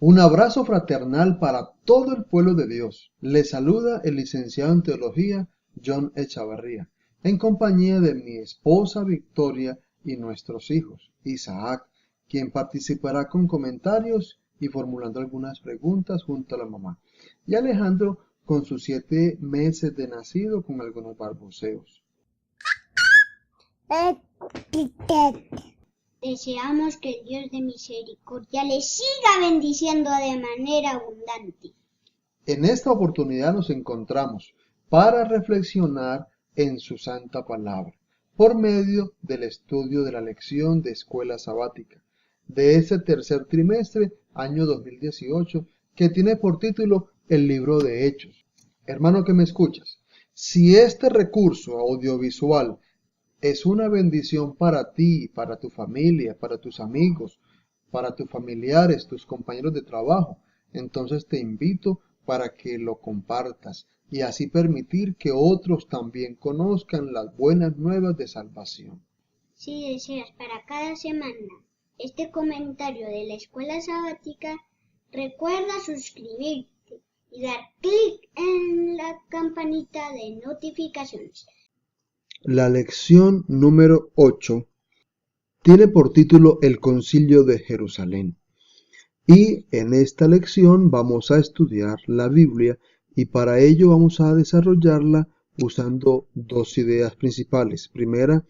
Un abrazo fraternal para todo el pueblo de Dios. Les saluda el licenciado en Teología John Echavarría, en compañía de mi esposa Victoria y nuestros hijos, Isaac, quien participará con comentarios y formulando algunas preguntas junto a la mamá, y Alejandro con sus 7 meses de nacido con algunos balbuceos. Deseamos que el Dios de misericordia les siga bendiciendo de manera abundante. En esta oportunidad nos encontramos para reflexionar en su santa palabra, por medio del estudio de la lección de escuela sabática de este tercer trimestre, año 2018, que tiene por título el libro de Hechos. Hermano que me escuchas, si este recurso audiovisual es una bendición para ti, para tu familia, para tus amigos, para tus familiares, tus compañeros de trabajo, entonces te invito para que lo compartas y así permitir que otros también conozcan las buenas nuevas de salvación. Si deseas para cada semana este comentario de la escuela sabática, recuerda suscribirte y dar clic en la campanita de notificaciones. La lección número 8 tiene por título El Concilio de Jerusalén. Y en esta lección vamos a estudiar la Biblia y para ello vamos a desarrollarla usando 2 ideas principales. Primera,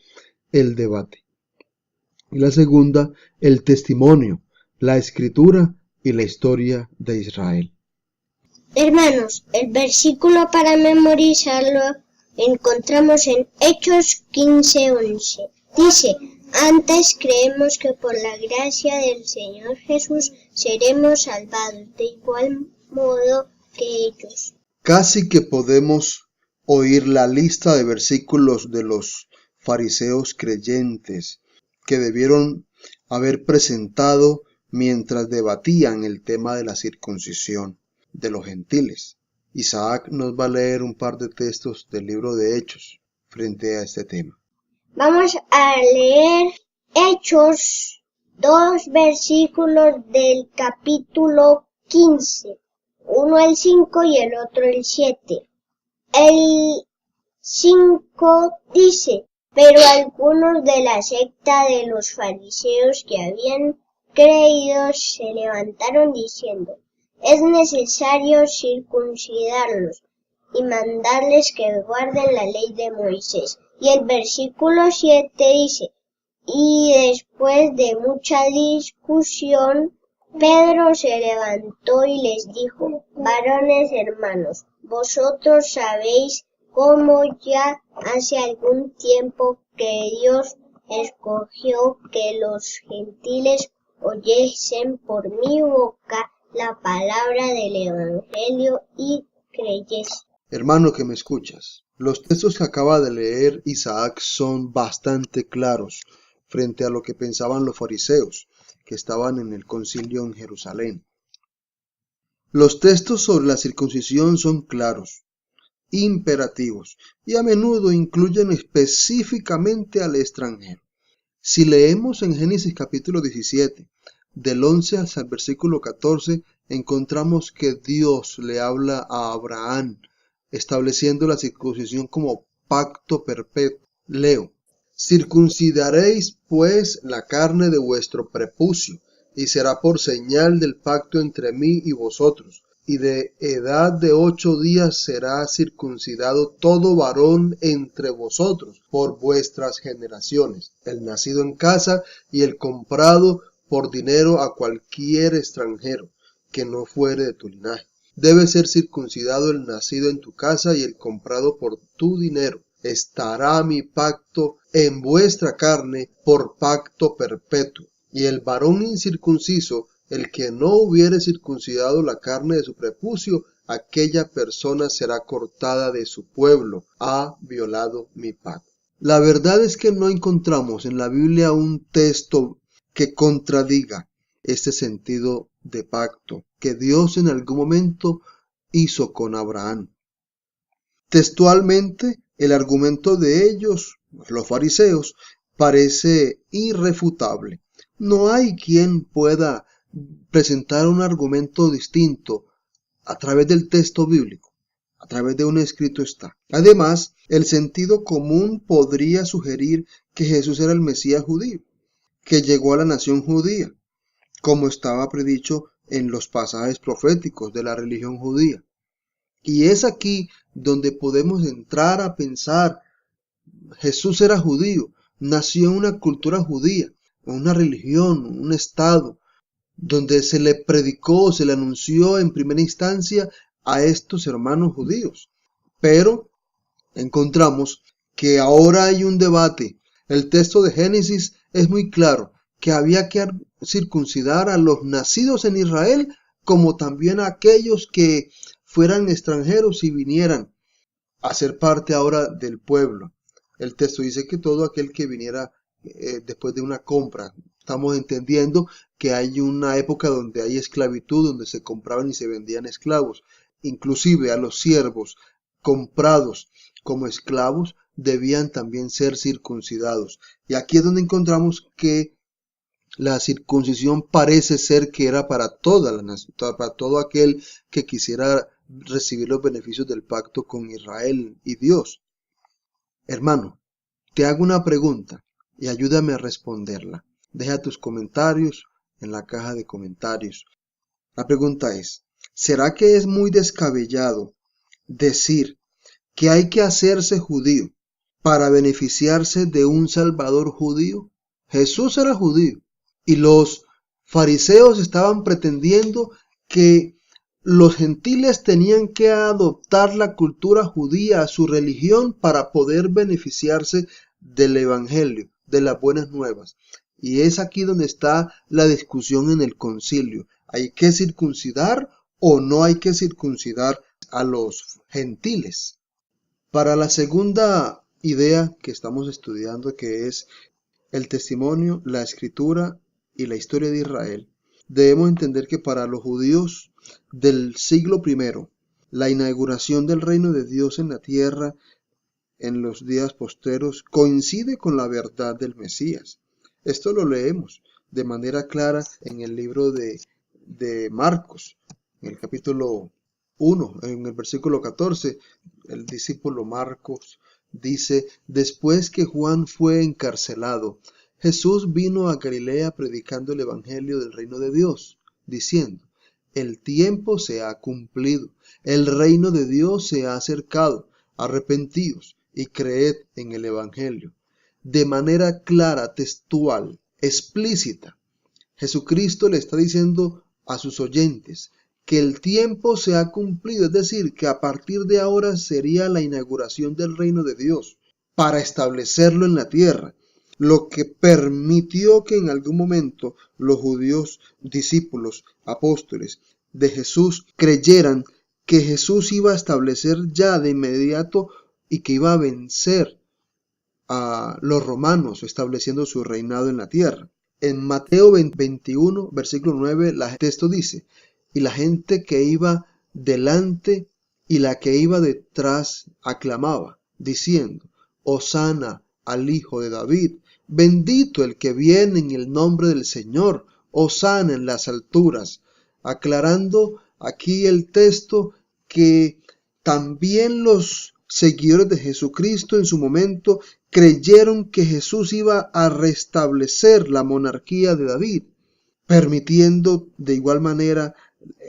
el debate. Y la segunda, el testimonio, la escritura y la historia de Israel. Hermanos, el versículo para memorizarlo encontramos en Hechos 15:11. Dice: antes creemos que por la gracia del Señor Jesús seremos salvados de igual modo que ellos. Casi que podemos oír la lista de versículos de los fariseos creyentes que debieron haber presentado mientras debatían el tema de la circuncisión de los gentiles. Isaac nos va a leer un par de textos del libro de Hechos frente a este tema. Vamos a leer Hechos, 2 versículos del capítulo 15, uno el 5 y el otro el 7. El 5 dice: pero algunos de la secta de los fariseos que habían creído se levantaron diciendo: es necesario circuncidarlos y mandarles que guarden la ley de Moisés. Y el versículo 7 dice: y después de mucha discusión, Pedro se levantó y les dijo: varones hermanos, vosotros sabéis cómo ya hace algún tiempo que Dios escogió que los gentiles oyesen por mi boca la palabra del Evangelio y creyesen. Hermano que me escuchas, los textos que acaba de leer Isaac son bastante claros frente a lo que pensaban los fariseos que estaban en el concilio en Jerusalén. Los textos sobre la circuncisión son claros, imperativos y a menudo incluyen específicamente al extranjero. Si leemos en Génesis capítulo 17, del 11 hasta el versículo 14, encontramos que Dios le habla a Abraham, estableciendo la circuncisión como pacto perpetuo. Leo: circuncidaréis pues la carne de vuestro prepucio, y será por señal del pacto entre mí y vosotros, y de edad de 8 días será circuncidado todo varón entre vosotros por vuestras generaciones, el nacido en casa y el comprado por dinero a cualquier extranjero que no fuere de tu linaje. Debe ser circuncidado el nacido en tu casa y el comprado por tu dinero. Estará mi pacto en vuestra carne por pacto perpetuo. Y el varón incircunciso, el que no hubiere circuncidado la carne de su prepucio, aquella persona será cortada de su pueblo. Ha violado mi pacto. La verdad es que no encontramos en la Biblia un texto que contradiga este sentido de pacto que Dios en algún momento hizo con Abraham. Textualmente, el argumento de ellos, los fariseos, parece irrefutable. No hay quien pueda presentar un argumento distinto a través del texto bíblico, a través de un escrito está. Además, el sentido común podría sugerir que Jesús era el Mesías judío, que llegó a la nación judía, como estaba predicho en los pasajes proféticos de la religión judía. Y es aquí donde podemos entrar a pensar, Jesús era judío, nació en una cultura judía, en una religión, un estado, donde se le predicó, se le anunció en primera instancia a estos hermanos judíos. Pero encontramos que ahora hay un debate. El texto de Génesis es muy claro, que había que circuncidar a los nacidos en Israel, como también a aquellos que fueran extranjeros y vinieran a ser parte ahora del pueblo. El texto dice que todo aquel que viniera después de una compra. Estamos entendiendo que hay una época donde hay esclavitud, donde se compraban y se vendían esclavos. Inclusive a los siervos comprados como esclavos debían también ser circuncidados. Y aquí es donde encontramos que la circuncisión parece ser que era para toda la nación, para todo aquel que quisiera recibir los beneficios del pacto con Israel y Dios. Hermano, te hago una pregunta y ayúdame a responderla. Deja tus comentarios en la caja de comentarios. La pregunta es, ¿será que es muy descabellado decir que hay que hacerse judío para beneficiarse de un Salvador judío? Jesús era judío y los fariseos estaban pretendiendo que los gentiles tenían que adoptar la cultura judía, su religión, para poder beneficiarse del evangelio, de las buenas nuevas. Y es aquí donde está la discusión en el concilio. ¿Hay que circuncidar o no hay que circuncidar a los gentiles? Para la segunda idea que estamos estudiando, que es el testimonio, la escritura y la historia de Israel, debemos entender que para los judíos del siglo I, la inauguración del reino de Dios en la tierra en los días posteros coincide con la verdad del Mesías. Esto lo leemos de manera clara en el libro de Marcos, en el capítulo 1, en el versículo 14, el discípulo Marcos dice: después que Juan fue encarcelado, Jesús vino a Galilea predicando el evangelio del reino de Dios, diciendo: el tiempo se ha cumplido, el reino de Dios se ha acercado, arrepentíos y creed en el evangelio. De manera clara, textual, explícita, Jesucristo le está diciendo a sus oyentes que el tiempo se ha cumplido, es decir, que a partir de ahora sería la inauguración del reino de Dios para establecerlo en la tierra, lo que permitió que en algún momento los judíos discípulos, apóstoles de Jesús, creyeran que Jesús iba a establecer ya de inmediato y que iba a vencer a los romanos, estableciendo su reinado en la tierra. En Mateo 21, versículo 9, el texto dice: y la gente que iba delante y la que iba detrás aclamaba, diciendo: Hosana al Hijo de David, bendito el que viene en el nombre del Señor, hosana en las alturas. Aclarando aquí el texto que también los seguidores de Jesucristo en su momento creyeron que Jesús iba a restablecer la monarquía de David, permitiendo de igual manera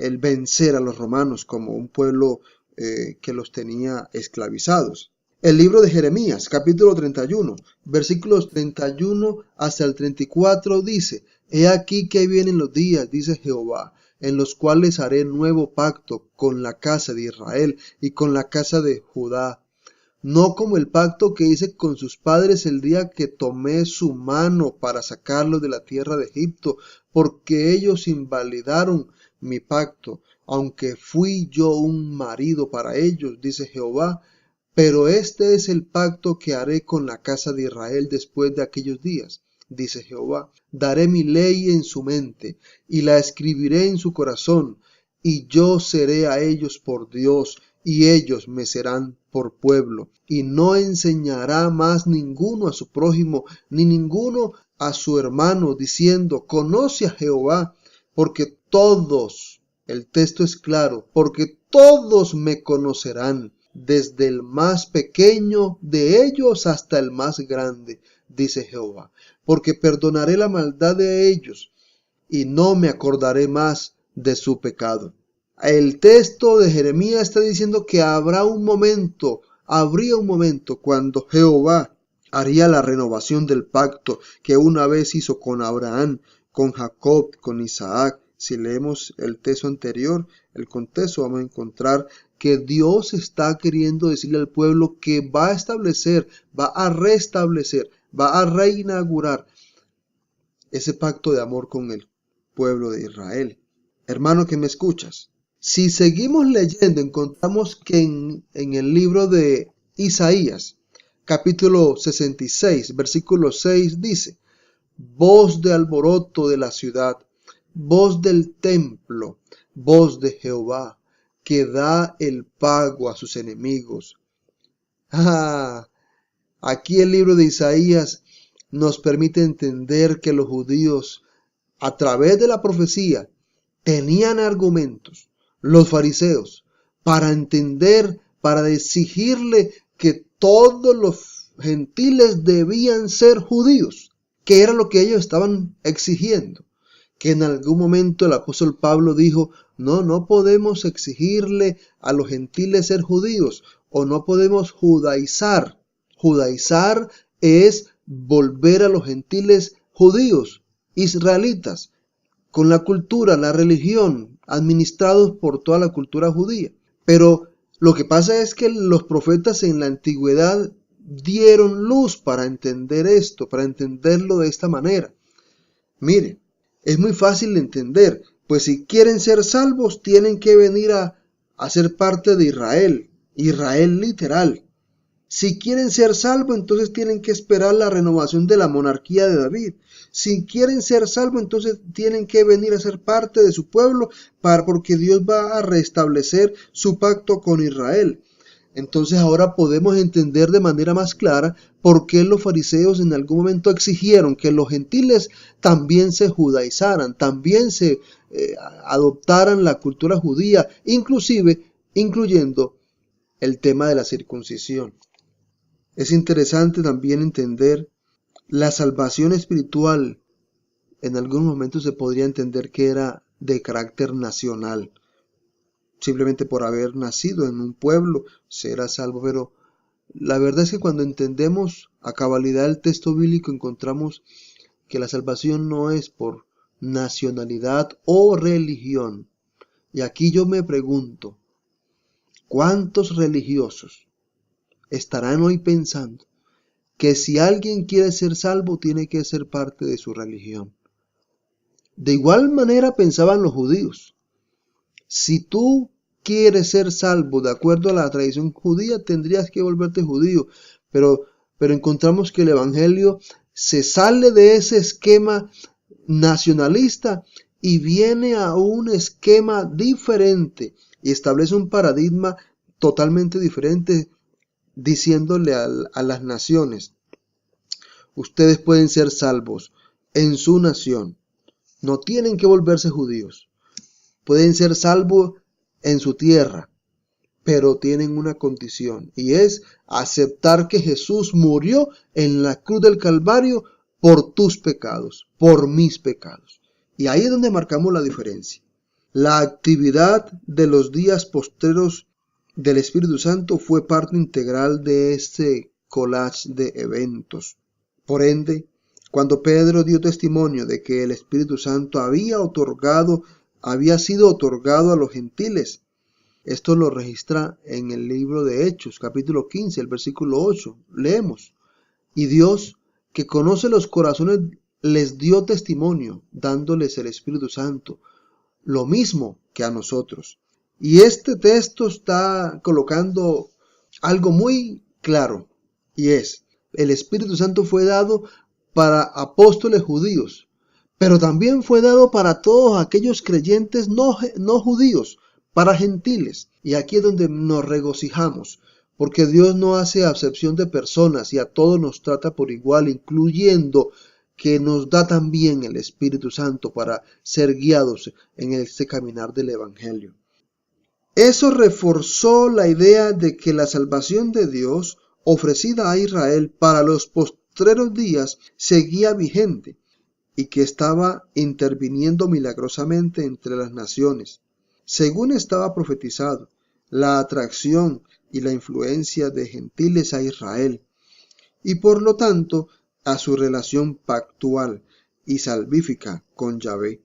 el vencer a los romanos como un pueblo que los tenía esclavizados. El libro de Jeremías, capítulo 31, versículos 31 hasta el 34 dice: he aquí que vienen los días, dice Jehová, en los cuales haré nuevo pacto con la casa de Israel y con la casa de Judá, no como el pacto que hice con sus padres el día que tomé su mano para sacarlos de la tierra de Egipto, porque ellos invalidaron mi pacto, aunque fui yo un marido para ellos, dice Jehová. Pero este es el pacto que haré con la casa de Israel después de aquellos días, dice Jehová. Daré mi ley en su mente y la escribiré en su corazón, y yo seré a ellos por Dios, y ellos me serán por pueblo. Y no enseñará más ninguno a su prójimo, ni ninguno a su hermano, diciendo: conoce a Jehová, porque todos, el texto es claro, porque todos me conocerán, desde el más pequeño de ellos hasta el más grande, dice Jehová, porque perdonaré la maldad de ellos y no me acordaré más de su pecado. El texto de Jeremías está diciendo que habría un momento cuando Jehová haría la renovación del pacto que una vez hizo con Abraham, con Jacob, con Isaac. Si leemos el texto anterior, el contexto, vamos a encontrar que Dios está queriendo decirle al pueblo que va a establecer, va a restablecer, va a reinaugurar ese pacto de amor con el pueblo de Israel. Hermano que me escuchas, si seguimos leyendo, encontramos que en el libro de Isaías, capítulo 66, versículo 6, dice: voz de alboroto de la ciudad, voz del templo, voz de Jehová, que da el pago a sus enemigos. Aquí el libro de Isaías nos permite entender que los judíos, a través de la profecía, tenían argumentos, los fariseos, para entender, para exigirle que todos los gentiles debían ser judíos, que era lo que ellos estaban exigiendo. Que en algún momento el apóstol Pablo dijo: no podemos exigirle a los gentiles ser judíos, o no podemos judaizar. Judaizar es volver a los gentiles judíos, israelitas, con la cultura, la religión, administrados por toda la cultura judía. Pero lo que pasa es que los profetas en la antigüedad dieron luz para entender esto, para entenderlo de esta manera. Mire, es muy fácil de entender, pues si quieren ser salvos tienen que venir a ser parte de Israel, Israel literal. Si quieren ser salvos, entonces tienen que esperar la renovación de la monarquía de David. Si quieren ser salvos, entonces tienen que venir a ser parte de su pueblo, porque Dios va a restablecer su pacto con Israel. Entonces ahora podemos entender de manera más clara por qué los fariseos en algún momento exigieron que los gentiles también se judaizaran, también se adoptaran la cultura judía, incluyendo el tema de la circuncisión. Es interesante también entender la salvación espiritual. En algún momento se podría entender que era de carácter nacional. Simplemente por haber nacido en un pueblo será salvo. Pero la verdad es que cuando entendemos a cabalidad el texto bíblico encontramos que la salvación no es por nacionalidad o religión. Y aquí yo me pregunto, ¿cuántos religiosos estarán hoy pensando que si alguien quiere ser salvo tiene que ser parte de su religión? De igual manera pensaban los judíos. Si tú quieres ser salvo de acuerdo a la tradición judía, tendrías que volverte judío. Pero encontramos que el evangelio se sale de ese esquema nacionalista y viene a un esquema diferente y establece un paradigma totalmente diferente, diciéndole a las naciones: ustedes pueden ser salvos en su nación, no tienen que volverse judíos, pueden ser salvos en su tierra, pero tienen una condición, y es aceptar que Jesús murió en la cruz del Calvario por tus pecados, por mis pecados. Y ahí es donde marcamos la diferencia. La actividad de los días postreros del Espíritu Santo fue parte integral de este collage de eventos. Por ende, cuando Pedro dio testimonio de que el Espíritu Santo había sido otorgado a los gentiles, esto lo registra en el libro de Hechos, capítulo 15, el versículo 8. Leemos: y Dios, que conoce los corazones, les dio testimonio, dándoles el Espíritu Santo, lo mismo que a nosotros. Y este texto está colocando algo muy claro, y es: el Espíritu Santo fue dado para apóstoles judíos, pero también fue dado para todos aquellos creyentes no judíos, para gentiles. Y aquí es donde nos regocijamos, porque Dios no hace acepción de personas y a todos nos trata por igual, incluyendo que nos da también el Espíritu Santo para ser guiados en este caminar del Evangelio. Eso reforzó la idea de que la salvación de Dios ofrecida a Israel para los postreros días seguía vigente y que estaba interviniendo milagrosamente entre las naciones. Según estaba profetizado, la atracción y la influencia de gentiles a Israel y por lo tanto a su relación pactual y salvífica con Yahvé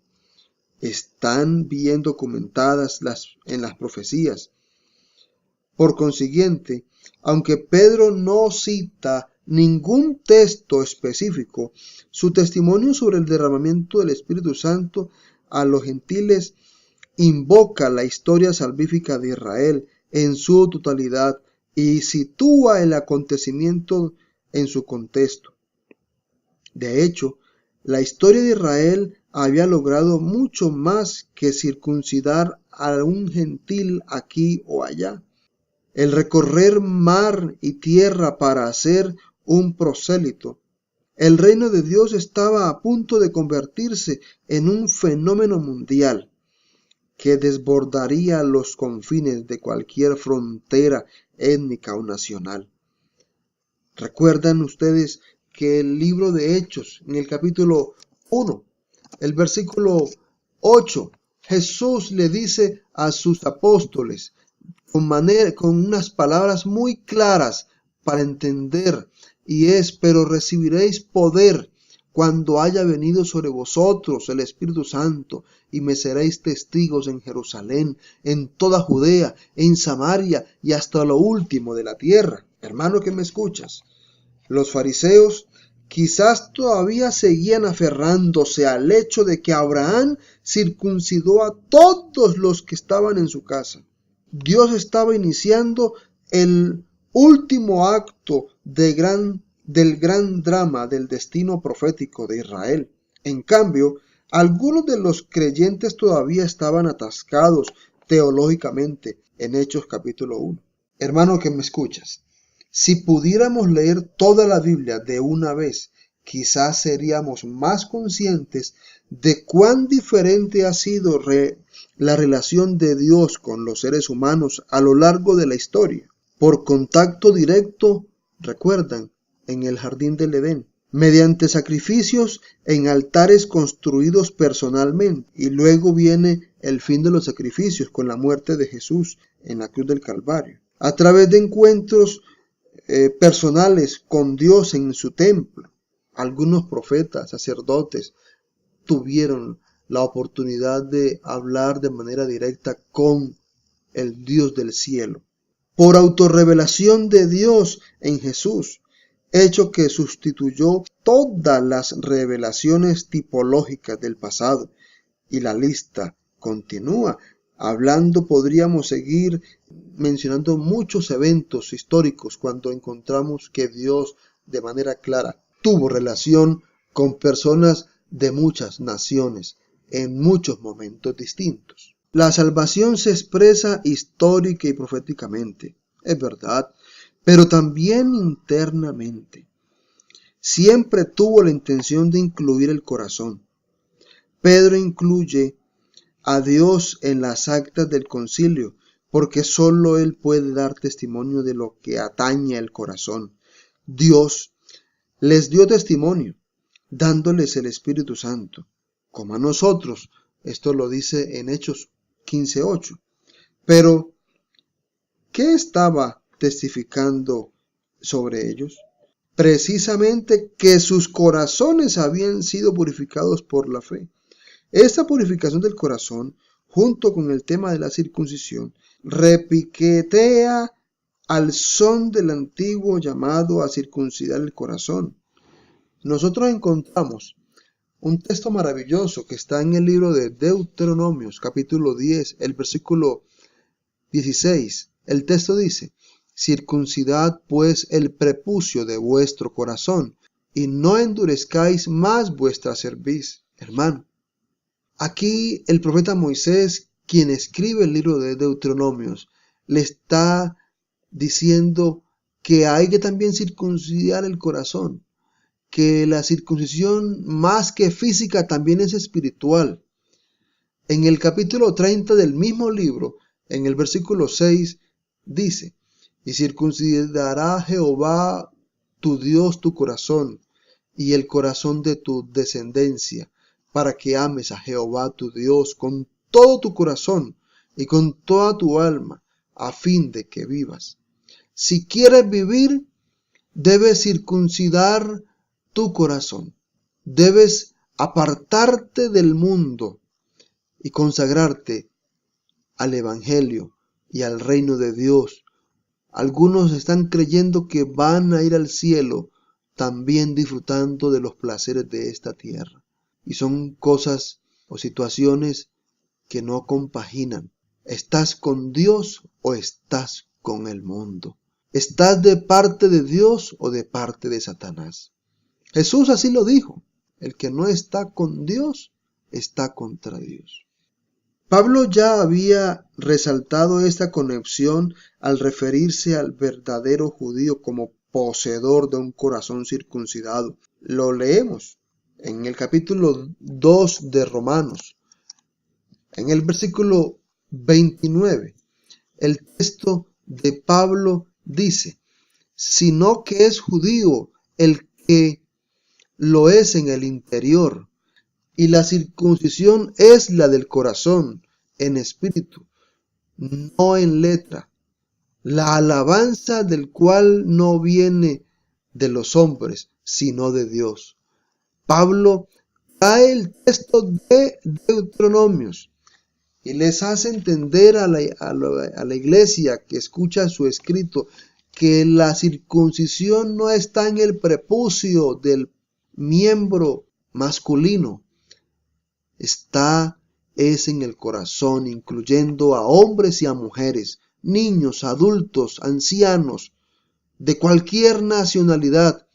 están bien documentadas en las profecías. Por consiguiente, aunque Pedro no cita ningún texto específico, su testimonio sobre el derramamiento del Espíritu Santo a los gentiles invoca la historia salvífica de Israel en su totalidad y sitúa el acontecimiento en su contexto. De hecho, la historia de Israel había logrado mucho más que circuncidar a un gentil aquí o allá. El recorrer mar y tierra para hacer un prosélito. El reino de Dios estaba a punto de convertirse en un fenómeno mundial que desbordaría los confines de cualquier frontera étnica o nacional. ¿Recuerdan ustedes que el libro de Hechos, en el capítulo 1, el versículo 8, Jesús le dice a sus apóstoles con unas palabras muy claras para entender, y es: pero recibiréis poder cuando haya venido sobre vosotros el Espíritu Santo, y me seréis testigos en Jerusalén, en toda Judea, en Samaria y hasta lo último de la tierra. Hermano que me escuchas, los fariseos quizás todavía seguían aferrándose al hecho de que Abraham circuncidó a todos los que estaban en su casa. Dios estaba iniciando el último acto del gran drama del destino profético de Israel. En cambio, algunos de los creyentes todavía estaban atascados teológicamente en Hechos capítulo 1. Hermano que me escuchas, si pudiéramos leer toda la Biblia de una vez, quizás seríamos más conscientes de cuán diferente ha sido la relación de Dios con los seres humanos a lo largo de la historia. Por contacto directo, recuerdan, en el jardín del Edén, mediante sacrificios en altares construidos personalmente, y luego viene el fin de los sacrificios con la muerte de Jesús en la cruz del Calvario, a través de encuentros personales con Dios en su templo. Algunos profetas, sacerdotes, tuvieron la oportunidad de hablar de manera directa con el Dios del cielo. Por autorrevelación de Dios en Jesús, hecho que sustituyó todas las revelaciones tipológicas del pasado. Y la lista continúa. Hablando, podríamos seguir mencionando muchos eventos históricos cuando encontramos que Dios de manera clara tuvo relación con personas de muchas naciones en muchos momentos distintos. La salvación se expresa histórica y proféticamente, es verdad, pero también internamente. Siempre tuvo la intención de incluir el corazón. Pedro incluye a Dios en las actas del concilio, porque solo Él puede dar testimonio de lo que atañe al corazón. Dios les dio testimonio, dándoles el Espíritu Santo, como a nosotros. Esto lo dice en Hechos 15:8. Pero, ¿qué estaba testificando sobre ellos? Precisamente que sus corazones habían sido purificados por la fe. Esta purificación del corazón, junto con el tema de la circuncisión, repiquetea al son del antiguo llamado a circuncidar el corazón. Nosotros encontramos un texto maravilloso que está en el libro de Deuteronomios, capítulo 10, el versículo 16. El texto dice: circuncidad pues el prepucio de vuestro corazón, y no endurezcáis más vuestra cerviz. Hermano, aquí el profeta Moisés, quien escribe el libro de Deuteronomios, le está diciendo que hay que también circuncidar el corazón, que la circuncisión, más que física, también es espiritual. En el capítulo 30 del mismo libro, en el versículo 6, dice: y circuncidará Jehová tu Dios tu corazón y el corazón de tu descendencia, para que ames a Jehová tu Dios con todo tu corazón y con toda tu alma, a fin de que vivas. Si quieres vivir, debes circuncidar tu corazón. Debes apartarte del mundo y consagrarte al Evangelio y al reino de Dios. Algunos están creyendo que van a ir al cielo también disfrutando de los placeres de esta tierra. Y son cosas o situaciones que no compaginan. ¿Estás con Dios o estás con el mundo? ¿Estás de parte de Dios o de parte de Satanás? Jesús así lo dijo: el que no está con Dios está contra Dios. Pablo ya había resaltado esta conexión al referirse al verdadero judío como poseedor de un corazón circuncidado. Lo leemos en el capítulo 2 de Romanos, en el versículo 29. El texto de Pablo dice: sino que es judío el que lo es en el interior, y la circuncisión es la del corazón, en espíritu, no en letra, la alabanza del cual no viene de los hombres, sino de Dios. Pablo trae el texto de Deuteronomios y les hace entender a la iglesia que escucha su escrito que la circuncisión no está en el prepucio del miembro masculino, es en el corazón, incluyendo a hombres y a mujeres, niños, adultos, ancianos, de cualquier nacionalidad.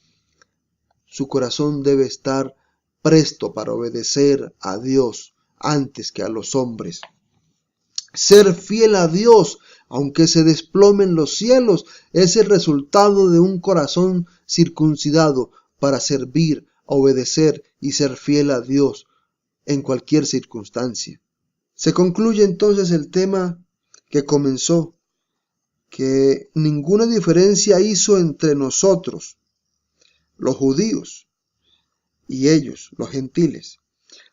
Su corazón debe estar presto para obedecer a Dios antes que a los hombres. Ser fiel a Dios, aunque se desplomen los cielos, es el resultado de un corazón circuncidado para servir, obedecer y ser fiel a Dios en cualquier circunstancia. Se concluye entonces el tema que comenzó, que ninguna diferencia hizo entre nosotros, los judíos, y ellos, los gentiles,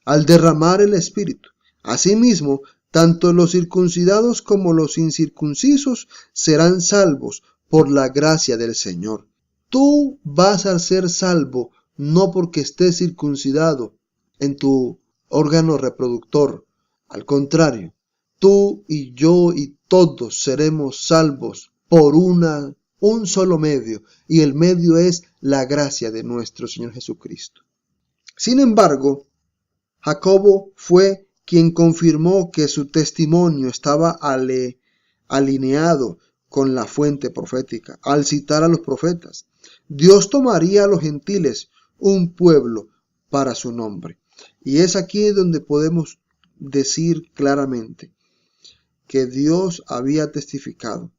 al derramar el Espíritu. Asimismo, tanto los circuncidados como los incircuncisos serán salvos por la gracia del Señor. Tú vas a ser salvo no porque estés circuncidado en tu órgano reproductor. Al contrario, tú y yo y todos seremos salvos por un solo medio, y el medio es la gracia de nuestro Señor Jesucristo. Sin embargo, Jacobo fue quien confirmó que su testimonio estaba alineado con la fuente profética, al citar a los profetas. Dios tomaría a los gentiles, un pueblo para su nombre. Y es aquí donde podemos decir claramente que Dios había testificado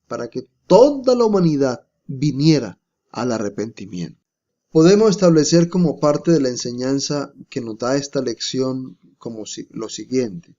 para que toda la humanidad viniera al arrepentimiento. Podemos establecer como parte de la enseñanza que nos da esta lección como lo siguiente.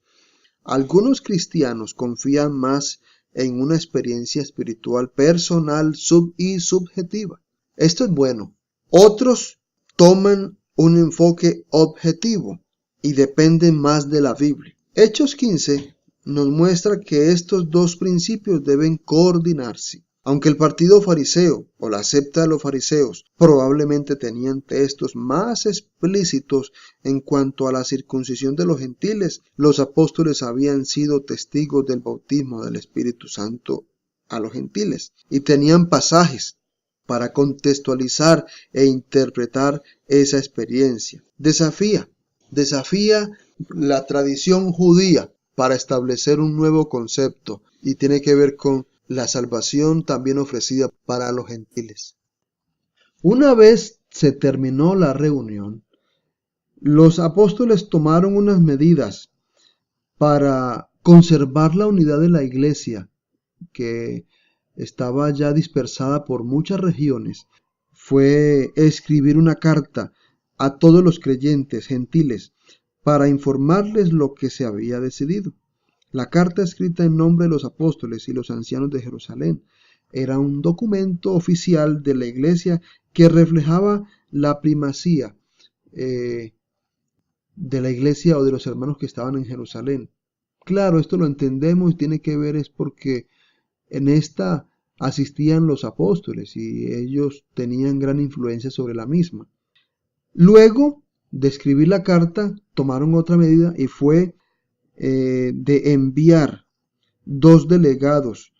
Algunos cristianos confían más en una experiencia espiritual personal y subjetiva. Esto es bueno. Otros toman un enfoque objetivo y dependen más de la Biblia. Hechos 15 nos muestra que estos dos principios deben coordinarse. Aunque el partido fariseo o la secta de los fariseos probablemente tenían textos más explícitos en cuanto a la circuncisión de los gentiles, los apóstoles habían sido testigos del bautismo del Espíritu Santo a los gentiles y tenían pasajes para contextualizar e interpretar esa experiencia. Desafía la tradición judía para establecer un nuevo concepto y tiene que ver con la salvación también ofrecida para los gentiles. Una vez se terminó la reunión, los apóstoles tomaron unas medidas para conservar la unidad de la iglesia, que estaba ya dispersada por muchas regiones. fue escribir una carta a todos los creyentes gentiles para informarles lo que se había decidido. La carta, escrita en nombre de los apóstoles y los ancianos de Jerusalén, era un documento oficial de la iglesia que reflejaba la primacía de la iglesia o de los hermanos que estaban en Jerusalén. Claro, esto lo entendemos y tiene que ver es porque en esta asistían los apóstoles y ellos tenían gran influencia sobre la misma. Luego de escribir la carta, tomaron otra medida y fue de enviar 2 delegados,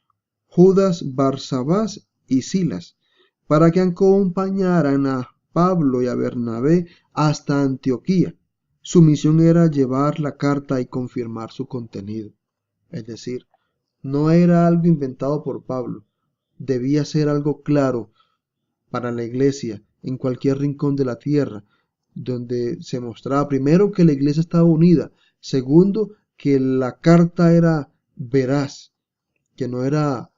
Judas, Barsabás y Silas, para que acompañaran a Pablo y a Bernabé hasta Antioquía. Su misión era llevar la carta y confirmar su contenido. Es decir, no era algo inventado por Pablo, debía ser algo claro para la iglesia en cualquier rincón de la tierra, donde se mostraba primero que la iglesia estaba unida, segundo que la carta era veraz, que no era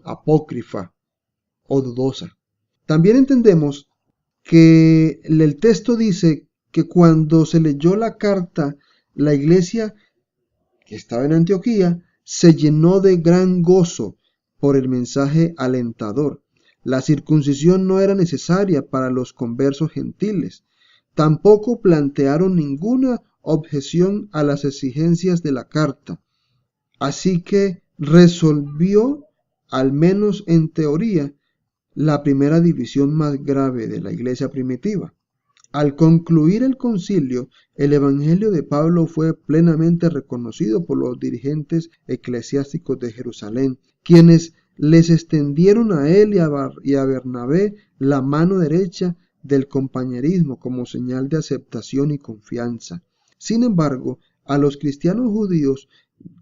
apócrifa o dudosa. También entendemos que el texto dice que cuando se leyó la carta, la iglesia que estaba en Antioquía se llenó de gran gozo por el mensaje alentador. La circuncisión no era necesaria para los conversos gentiles. Tampoco plantearon ninguna objeción a las exigencias de la carta. Así que resolvió, al menos en teoría, la primera división más grave de la iglesia primitiva. Al concluir el concilio, el evangelio de Pablo fue plenamente reconocido por los dirigentes eclesiásticos de Jerusalén, quienes les extendieron a él y a Bernabé la mano derecha del compañerismo como señal de aceptación y confianza. Sin embargo, a los cristianos judíos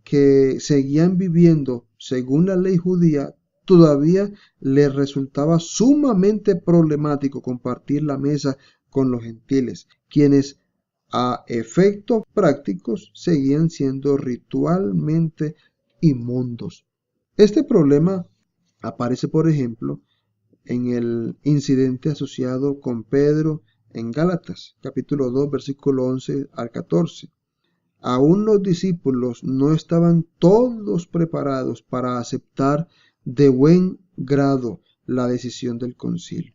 que seguían viviendo según la ley judía, todavía les resultaba sumamente problemático compartir la mesa con los gentiles, quienes a efectos prácticos seguían siendo ritualmente inmundos. Este problema aparece, por ejemplo, en el incidente asociado con Pedro en Gálatas, capítulo 2, versículo 11 al 14. Aún los discípulos no estaban todos preparados para aceptar de buen grado la decisión del concilio.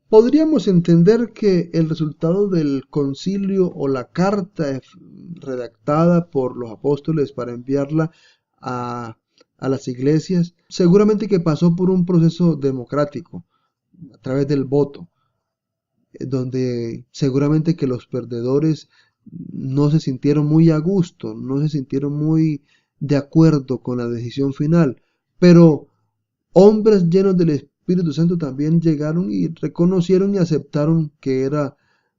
Podríamos entender que el resultado del concilio o la carta redactada por los apóstoles para enviarla a las iglesias, seguramente que pasó por un proceso democrático a través del voto, donde seguramente que los perdedores no se sintieron muy a gusto, no se sintieron muy de acuerdo con la decisión final, pero hombres llenos del Espíritu Santo también llegaron y reconocieron y aceptaron que era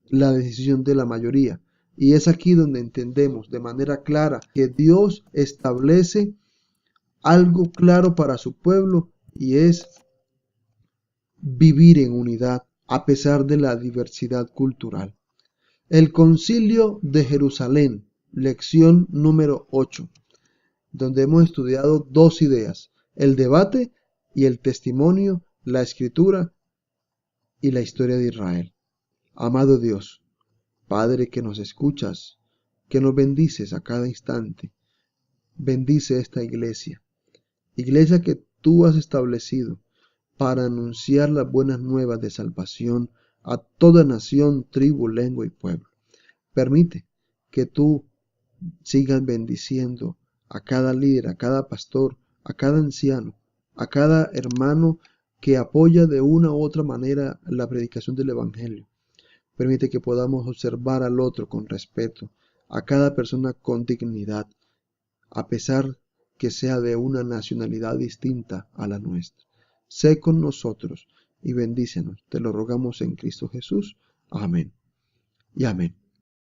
la decisión de la mayoría. Y es aquí donde entendemos de manera clara que Dios establece algo claro para su pueblo y es vivir en unidad a pesar de la diversidad cultural. El Concilio de Jerusalén, lección número 8, donde hemos estudiado 2 ideas, el debate y el testimonio, la escritura y la historia de Israel. Amado Dios, Padre que nos escuchas, que nos bendices a cada instante, bendice esta iglesia que tú has establecido para anunciar las buenas nuevas de salvación a toda nación, tribu, lengua y pueblo. Permite que tú sigas bendiciendo a cada líder, a cada pastor, a cada anciano, a cada hermano que apoya de una u otra manera la predicación del Evangelio. Permite que podamos observar al otro con respeto, a cada persona con dignidad, a pesar que sea de una nacionalidad distinta a la nuestra. Sé con nosotros y bendícenos. Te lo rogamos en Cristo Jesús. Amén y amén.